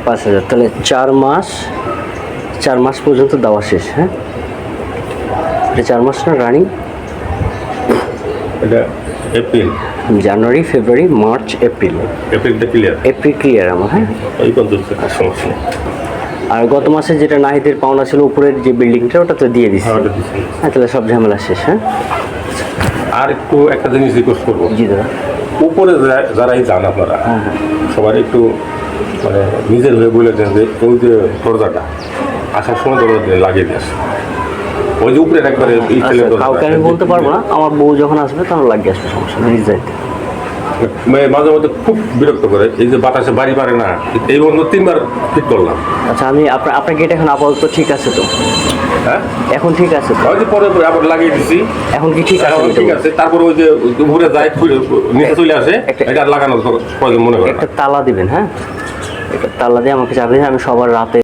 5,000, তাহলে 4 মাস পর্যন্ত দেওয়া শেষ। হ্যাঁ, এটা 4 মাস না রানিং? এটা April, January, February, March, April. এপ্রিলটা ক্লিয়ার, এপ্রিল ক্লিয়ার আমার। হ্যাঁ, এই পর্যন্ত সমস্যা নেই। আর গত মাসে যেটা নাহিদের পাওনা ছিল উপরের যে বিল্ডিংটা, ওটা তো দিয়ে দিচ্ছি। হ্যাঁ, তাহলে সব ঝামেলা শেষ। হ্যাঁ, আর একটু একটা জিনিস রিকোয়েস্ট করবো, জি দাদা। উপরে যারাই যান আপনারা সবার একটু মানে নিজের হয়ে বলে দেন যে ওই যে দরজাটা আসার সময় দরজা লাগিয়ে দিয়ে আসে, ওই যে উপরে একবারে কাউকে আমি বলতে পারবো না, আমার বউ যখন আসবে তখন লাগিয়ে আসবে, সমস্যা নেই, যাইতে। মাঝে মধ্যে খুব বিরক্ত করে, এই যে বাতাসে বাড়ি পারে না, এই বন্ধ 3বার ঠিক করলাম। আচ্ছা, আমি আপনার গেট এখন আপাতত ঠিক আছে তো? হ্যাঁ, এখন ঠিক আছে তো? ওই যে পরে আবার লাগিয়ে দিচ্ছি, এখন কি ঠিক আছে? এখন ঠিক আছে। তারপরে ওই যে উপরে যায় নিচে চলে আসে, এটা লাগানো প্রয়োজন মনে করে। একটা তালা দিবেন। হ্যাঁ, একটা তালা দিয়ে আমাকে চাবি, আমি সবার রাতে